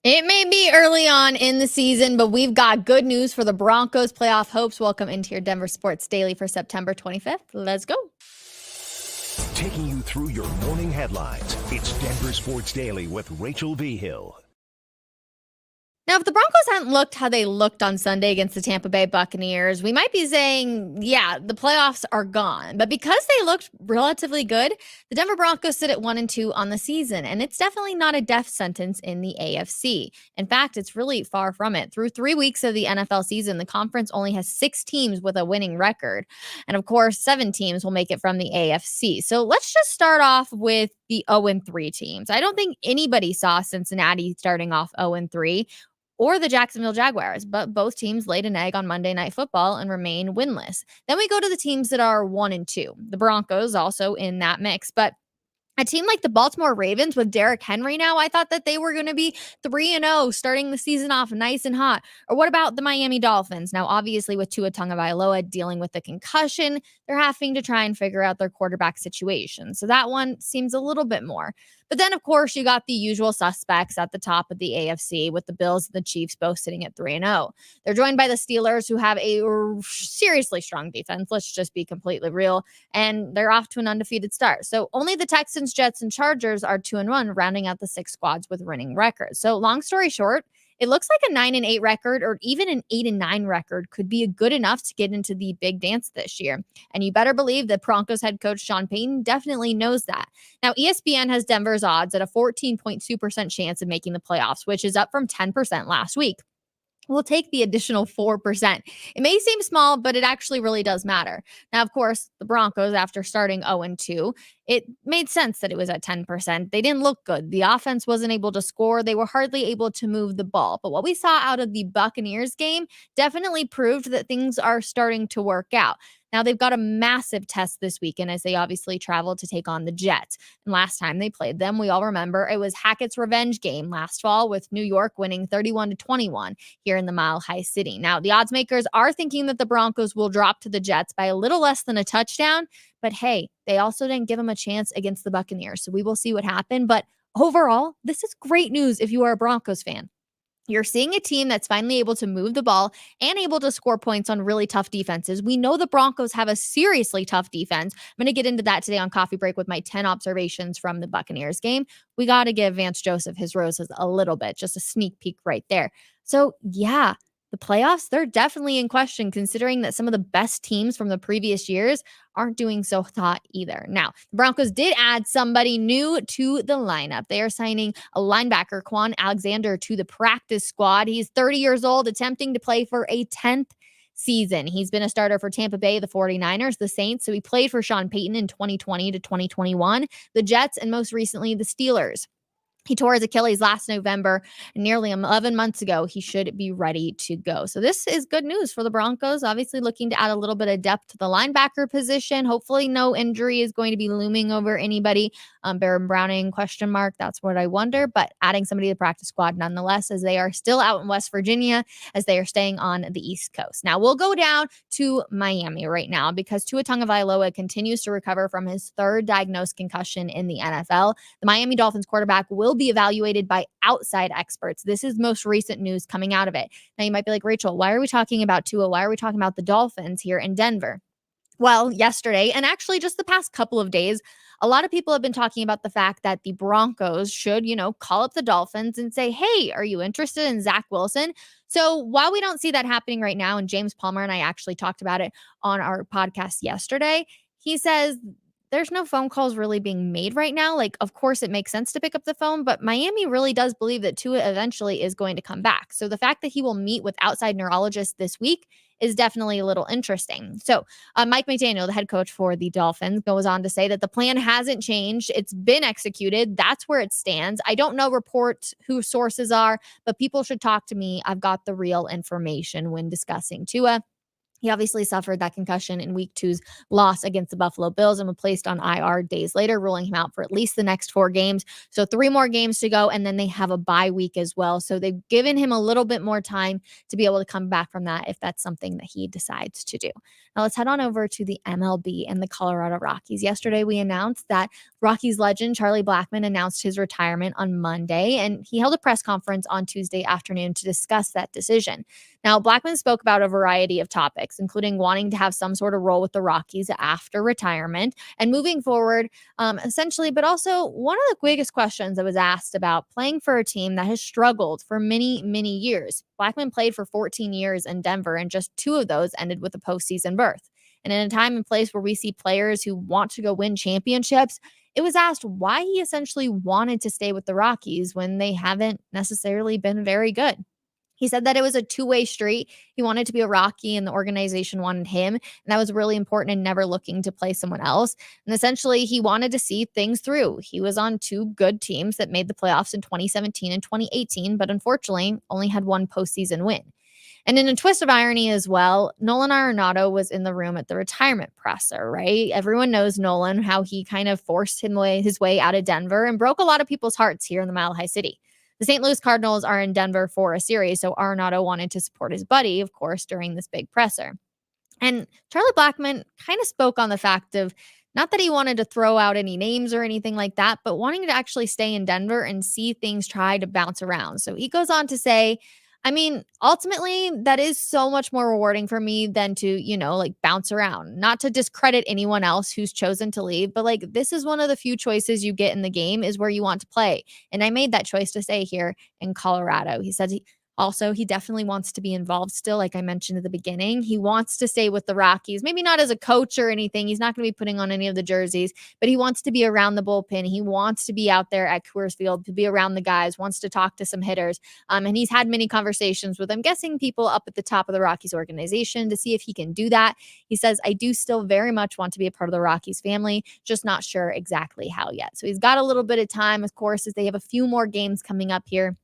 It may be early on in the season, but we've got good news for the Broncos playoff hopes. Welcome into your Denver Sports Daily for September 25th. Let's go. Taking you through your morning headlines, it's Denver Sports Daily with Rachel V. Hill. Now, if the Broncos hadn't looked how they looked on Sunday against the Tampa Bay Buccaneers, we might be saying, yeah, the playoffs are gone. But because they looked relatively good, the Denver Broncos sit at 1-2 on the season, and it's definitely not a death sentence in the AFC. In fact, it's really far from it. Through 3 weeks of the NFL season, the conference only has 6 teams with a winning record. And of course, 7 teams will make it from the AFC. So let's just start off with the 0-3 teams. I don't think anybody saw Cincinnati starting off 0-3 or the Jacksonville Jaguars, but both teams laid an egg on Monday Night Football and remain winless. Then we go to the teams that are 1-2. The Broncos also in that mix, but a team like the Baltimore Ravens with Derrick Henry now, I thought that they were going to be 3-0 starting the season off nice and hot. Or what about the Miami Dolphins? Now, obviously, with Tua Tagovailoa dealing with the concussion, they're having to try and figure out their quarterback situation. So that one seems a little bit more. But then, of course, you got the usual suspects at the top of the AFC with the Bills and the Chiefs both sitting at 3-0. They're joined by the Steelers, who have a seriously strong defense. Let's just be completely real. And they're off to an undefeated start. So only the Texans, Jets, and Chargers are 2-1, rounding out the 6 squads with winning records. So long story short, it looks like a 9-8 record or even an 8-9 record could be good enough to get into the big dance this year. And you better believe that Broncos head coach Sean Payton definitely knows that. Now, ESPN has Denver's odds at a 14.2% chance of making the playoffs, which is up from 10% last week. We'll take the additional 4%. It may seem small, but it actually really does matter. Now, of course, the Broncos, after starting 0-2, it made sense that it was at 10%. They didn't look good. The offense wasn't able to score. They were hardly able to move the ball. But what we saw out of the Buccaneers game definitely proved that things are starting to work out. Now, they've got a massive test this weekend as they obviously travel to take on the Jets. And last time they played them, we all remember it was Hackett's revenge game last fall with New York winning 31-21 here in the Mile High City. Now, the odds makers are thinking that the Broncos will drop to the Jets by a little less than a touchdown. But hey, they also didn't give them a chance against the Buccaneers. So we will see what happened. But overall, this is great news if you are a Broncos fan. You're seeing a team that's finally able to move the ball and able to score points on really tough defenses. We know the Broncos have a seriously tough defense. I'm going to get into that today on Coffee Break with my 10 observations from the Buccaneers game. We got to give Vance Joseph his roses a little bit, just a sneak peek right there. So yeah, the playoffs, they're definitely in question considering that some of the best teams from the previous years aren't doing so hot either. Now, the Broncos did add somebody new to the lineup. They are signing a linebacker, Kwon Alexander, to the practice squad. He's 30 years old, attempting to play for a 10th season. He's been a starter for Tampa Bay, the 49ers, the Saints. So he played for Sean Payton in 2020 to 2021, the Jets, and most recently the Steelers. He tore his Achilles last November, and nearly 11 months ago, he should be ready to go. So this is good news for the Broncos, obviously looking to add a little bit of depth to the linebacker position. Hopefully no injury is going to be looming over anybody. Baron Browning, question mark, that's what I wonder. But adding somebody to the practice squad nonetheless, as they are still out in West Virginia, as they are staying on the East Coast. Now, we'll go down to Miami right now because Tua Tagovailoa continues to recover from his 3rd diagnosed concussion in the NFL. The Miami Dolphins quarterback will be evaluated by outside experts. This is most recent news coming out of it. Now you might be like, Rachel, why are we talking about Tua? Why are we talking about the Dolphins here in Denver? Well, yesterday, and actually just the past couple of days, a lot of people have been talking about the fact that the Broncos should, call up the Dolphins and say, hey, are you interested in Zach Wilson? So while we don't see that happening right now, and James Palmer and I actually talked about it on our podcast yesterday, he says there's no phone calls really being made right now. Like, of course, it makes sense to pick up the phone, but Miami really does believe that Tua eventually is going to come back. So the fact that he will meet with outside neurologists this week is definitely a little interesting. So Mike McDaniel, the head coach for the Dolphins, goes on to say that the plan hasn't changed. It's been executed. That's where it stands. I don't know who sources are, but people should talk to me. I've got the real information when discussing Tua. He obviously suffered that concussion in week 2's loss against the Buffalo Bills and was placed on IR days later, ruling him out for at least the next 4 games. So 3 more games to go, and then they have a bye week as well. So they've given him a little bit more time to be able to come back from that if that's something that he decides to do. Now let's head on over to the MLB and the Colorado Rockies. Yesterday, we announced that Rockies legend Charlie Blackmon announced his retirement on Monday, and he held a press conference on Tuesday afternoon to discuss that decision. Now, Blackmon spoke about a variety of topics, including wanting to have some sort of role with the Rockies after retirement and moving forward, essentially, but also one of the biggest questions that was asked about playing for a team that has struggled for many, many years. Blackmon played for 14 years in Denver, and just 2 of those ended with a postseason berth. And in a time and place where we see players who want to go win championships, it was asked why he essentially wanted to stay with the Rockies when they haven't necessarily been very good. He said that it was a two-way street. He wanted to be a Rocky and the organization wanted him. And that was really important and never looking to play someone else. And essentially, he wanted to see things through. He was on 2 good teams that made the playoffs in 2017 and 2018, but unfortunately only had 1 postseason win. And in a twist of irony as well, Nolan Arenado was in the room at the retirement presser, right? Everyone knows Nolan, how he kind of forced his way out of Denver and broke a lot of people's hearts here in the Mile High City. The St. Louis Cardinals are in Denver for a series, so Arenado wanted to support his buddy, of course, during this big presser. And Charlie Blackmon kind of spoke on the fact of not that he wanted to throw out any names or anything like that, but wanting to actually stay in Denver and see things try to bounce around. So he goes on to say, I mean, ultimately, that is so much more rewarding for me than to, like bounce around. Not to discredit anyone else who's chosen to leave, but like this is one of the few choices you get in the game is where you want to play. And I made that choice to stay here in Colorado. He said he definitely wants to be involved still, like I mentioned at the beginning. He wants to stay with the Rockies, maybe not as a coach or anything. He's not going to be putting on any of the jerseys, but he wants to be around the bullpen. He wants to be out there at Coors Field, to be around the guys, wants to talk to some hitters. And he's had many conversations with, I'm guessing, people up at the top of the Rockies organization to see if he can do that. He says, I do still very much want to be a part of the Rockies family, just not sure exactly how yet. So he's got a little bit of time, of course, as they have a few more games coming up here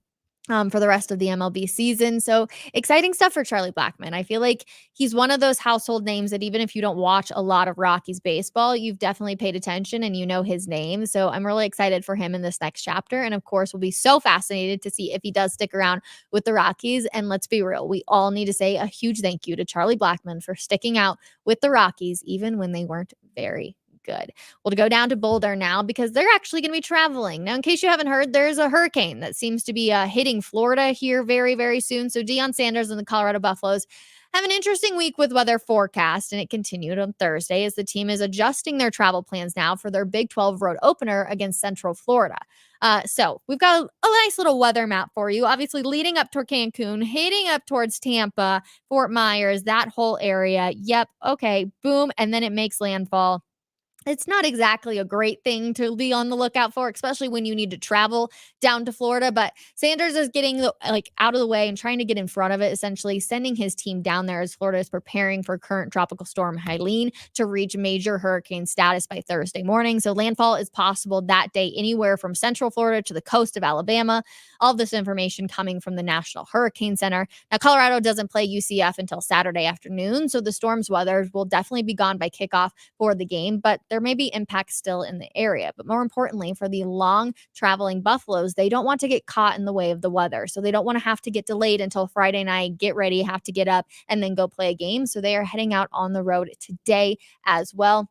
for the rest of the MLB season. So exciting stuff for Charlie Blackmon. I feel like he's one of those household names that even if you don't watch a lot of Rockies baseball, you've definitely paid attention and you know his name. So I'm really excited for him in this next chapter. And of course, we'll be so fascinated to see if he does stick around with the Rockies. And let's be real, we all need to say a huge thank you to Charlie Blackmon for sticking out with the Rockies, even when they weren't very good. We'll go down to Boulder now because they're actually going to be traveling. Now, in case you haven't heard, there's a hurricane that seems to be hitting Florida here very, very soon. So Deion Sanders and the Colorado Buffaloes have an interesting week with weather forecast, and it continued on Thursday as the team is adjusting their travel plans now for their Big 12 road opener against Central Florida. So we've got a nice little weather map for you, obviously leading up toward Cancun, heading up towards Tampa, Fort Myers, that whole area. Yep. Okay. Boom. And then it makes landfall. It's not exactly a great thing to be on the lookout for, especially when you need to travel down to Florida. But Sanders is getting out of the way and trying to get in front of it, essentially sending his team down there as Florida is preparing for current tropical storm Helene to reach major hurricane status by Thursday morning. So landfall is possible that day anywhere from Central Florida to the coast of Alabama. All of this information coming from the National Hurricane Center. Now, Colorado doesn't play UCF until Saturday afternoon, so the storm's weather will definitely be gone by kickoff for the game, but there may be impacts still in the area. But more importantly, for the long traveling Buffaloes, they don't want to get caught in the way of the weather. So they don't want to have to get delayed until Friday night, get ready, have to get up, and then go play a game. So they are heading out on the road today as well.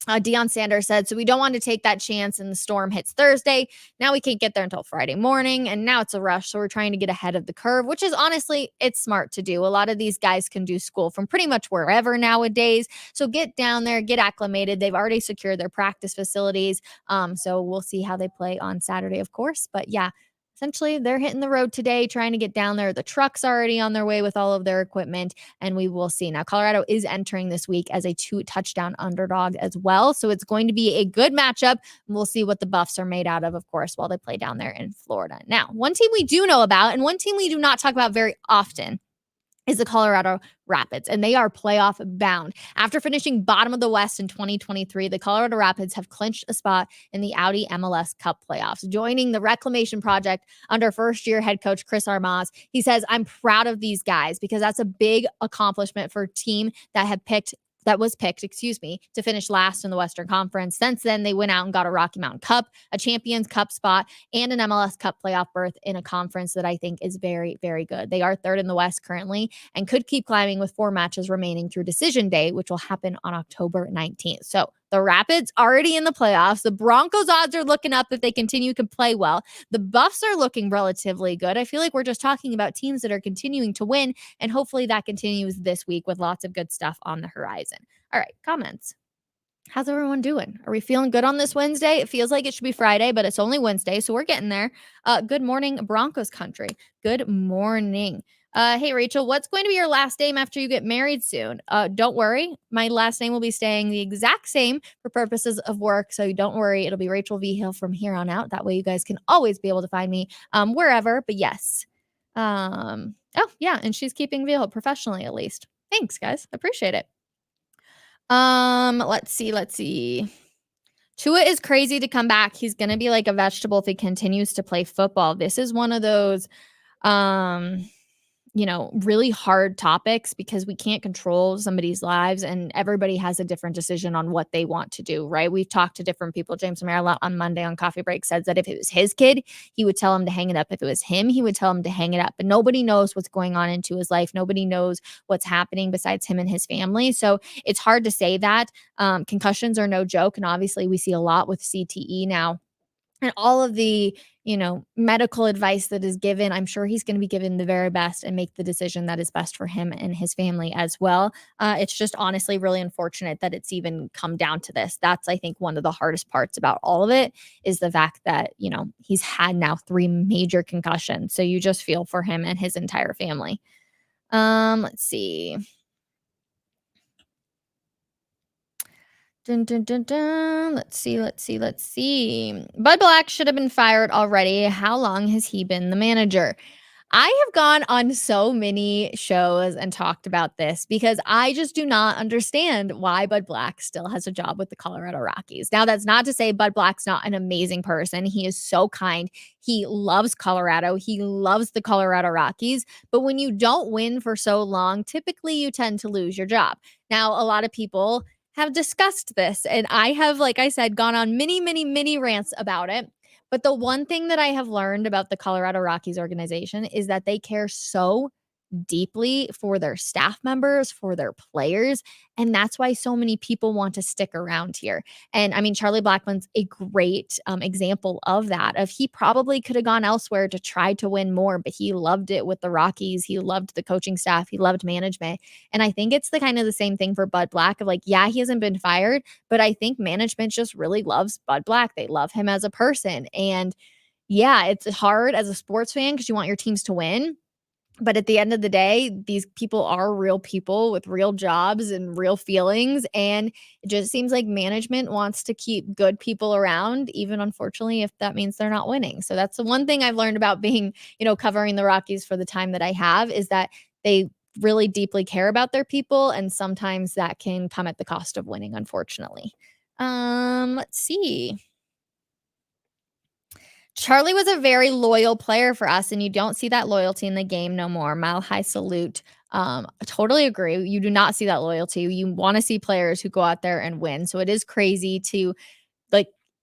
Deion Sanders said, so we don't want to take that chance and the storm hits Thursday. Now we can't get there until Friday morning, and now it's a rush. So we're trying to get ahead of the curve, which is honestly, it's smart to do. A lot of these guys can do school from pretty much wherever nowadays. So get down there, get acclimated. They've already secured their practice facilities. So we'll see how they play on Saturday, of course. But yeah, essentially, they're hitting the road today, trying to get down there. The truck's already on their way with all of their equipment, and we will see. Now, Colorado is entering this week as a 2-touchdown underdog as well, so it's going to be a good matchup. We'll see what the Buffs are made out of course, while they play down there in Florida. Now, one team we do know about, and one team we do not talk about very often, is the Colorado Rapids, and they are playoff bound. After finishing bottom of the West in 2023, the Colorado Rapids have clinched a spot in the Audi MLS Cup playoffs, joining the reclamation project under first-year head coach Chris Armaz. He says, "I'm proud of these guys because that's a big accomplishment for a team that was picked, to finish last in the Western Conference. Since then, they went out and got a Rocky Mountain Cup, a Champions Cup spot, and an MLS Cup playoff berth in a conference that I think is very, very good. They are third in the West currently and could keep climbing with 4 matches remaining through decision day, which will happen on October 19th. So the Rapids already in the playoffs. The Broncos odds are looking up if they continue to play well. The Buffs are looking relatively good. I feel like we're just talking about teams that are continuing to win, and hopefully that continues this week with lots of good stuff on the horizon. All right, comments. How's everyone doing? Are we feeling good on this Wednesday? It feels like it should be Friday, but it's only Wednesday, so we're getting there. Good morning, Broncos country. Good morning. Hey, Rachel, what's going to be your last name after you get married soon? Don't worry. My last name will be staying the exact same for purposes of work, so don't worry. It'll be Rachel V. Hill from here on out. That way you guys can always be able to find me wherever, but yes. Oh, yeah, and she's keeping V. Hill professionally at least. Thanks, guys. Appreciate it. Let's see. Tua is crazy to come back. He's going to be like a vegetable if he continues to play football. This is one of those, really hard topics because we can't control somebody's lives and everybody has a different decision on what they want to do, right? We've talked to different people. James Marilla on Monday on Coffee Break said that if it was his kid, he would tell him to hang it up. If it was him, he would tell him to hang it up. But nobody knows what's going on into his life. Nobody knows what's happening besides him and his family. So it's hard to say that. Concussions are no joke. And obviously we see a lot with CTE now. And all of the, medical advice that is given, I'm sure he's going to be given the very best and make the decision that is best for him and his family as well. It's just honestly really unfortunate that it's even come down to this. That's, I think, one of the hardest parts about all of it is the fact that, he's had now 3 major concussions. So you just feel for him and his entire family. Let's see. Dun, dun, dun, dun. Let's see. Bud Black should have been fired already. How long has he been the manager? I have gone on so many shows and talked about this because I just do not understand why Bud Black still has a job with the Colorado Rockies. Now, that's not to say Bud Black's not an amazing person. He is so kind. He loves Colorado. He loves the Colorado Rockies. But when you don't win for so long, typically you tend to lose your job. Now, a lot of people have discussed this, and I have, like I said, gone on many rants about it. But the one thing that I have learned about the Colorado Rockies organization is that they care so deeply for their staff members, for their players. And that's why so many people want to stick around here. And I mean, Charlie Blackmon's a great example of that. Of he probably could have gone elsewhere to try to win more, but he loved it with the Rockies. He loved the coaching staff. He loved management. And I think it's the kind of the same thing for Bud Black of like, yeah, he hasn't been fired, but I think management just really loves Bud Black. They love him as a person. And yeah, it's hard as a sports fan because you want your teams to win. But at the end of the day, these people are real people with real jobs and real feelings. And it just seems like management wants to keep good people around, even unfortunately, if that means they're not winning. So that's the one thing I've learned about being, covering the Rockies for the time that I have is that they really deeply care about their people. And sometimes that can come at the cost of winning, unfortunately. Let's see. Charlie was a very loyal player for us, and you don't see that loyalty in the game no more. Mile high salute. I totally agree. You do not see that loyalty. You want to see players who go out there and win. So it is crazy to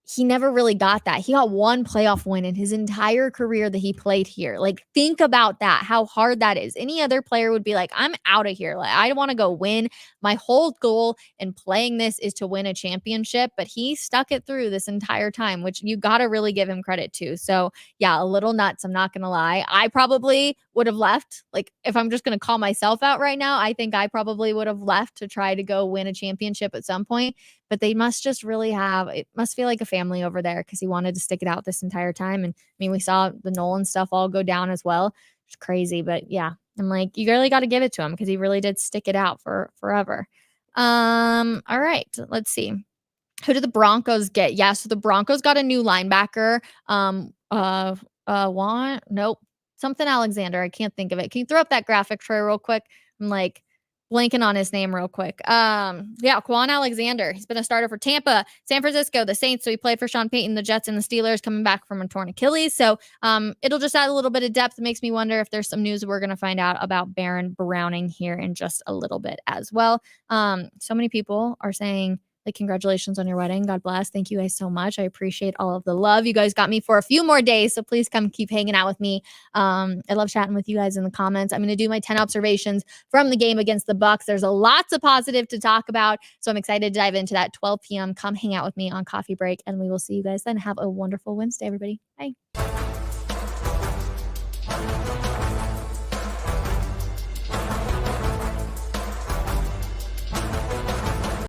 he never really got that. He got 1 playoff win in his entire career that he played here. Like, think about that, how hard that is. Any other player would be like, I'm out of here. Like, I want to go win. My whole goal in playing this is to win a championship, but he stuck it through this entire time, which you got to really give him credit to. So yeah, a little nuts. I'm not going to lie. I probably would have left. Like, if I'm just going to call myself out right now, I think I probably would have left to try to go win a championship at some point. But they must just really it must feel like a family over there because he wanted to stick it out this entire time. And I mean, we saw the Nolan stuff all go down as well. It's crazy. But yeah, I'm like, you really got to give it to him because he really did stick it out for forever. All right, let's see. Who did the Broncos get? Yeah, so the Broncos got a new linebacker. Nope. something Alexander. I can't think of it. Can you throw up that graphic, Troy, real quick? I'm like blanking on his name real quick. Kwon Alexander. He's been a starter for Tampa, San Francisco, the Saints. So he played for Sean Payton, the Jets, and the Steelers, coming back from a torn Achilles. So it'll just add a little bit of depth. It makes me wonder if there's some news we're going to find out about Baron Browning here in just a little bit as well. So many people are saying, like, congratulations on your wedding. God bless. Thank you guys so much. I appreciate all of the love. You guys got me for a few more days, so please come keep hanging out with me. I love chatting with you guys in the comments. I'm going to do my 10 observations from the game against the Bucs. There's a lots of positive to talk about, so I'm excited to dive into that. 12 p.m. Come hang out with me on coffee break, and we will see you guys then. Have a wonderful Wednesday, everybody. Bye.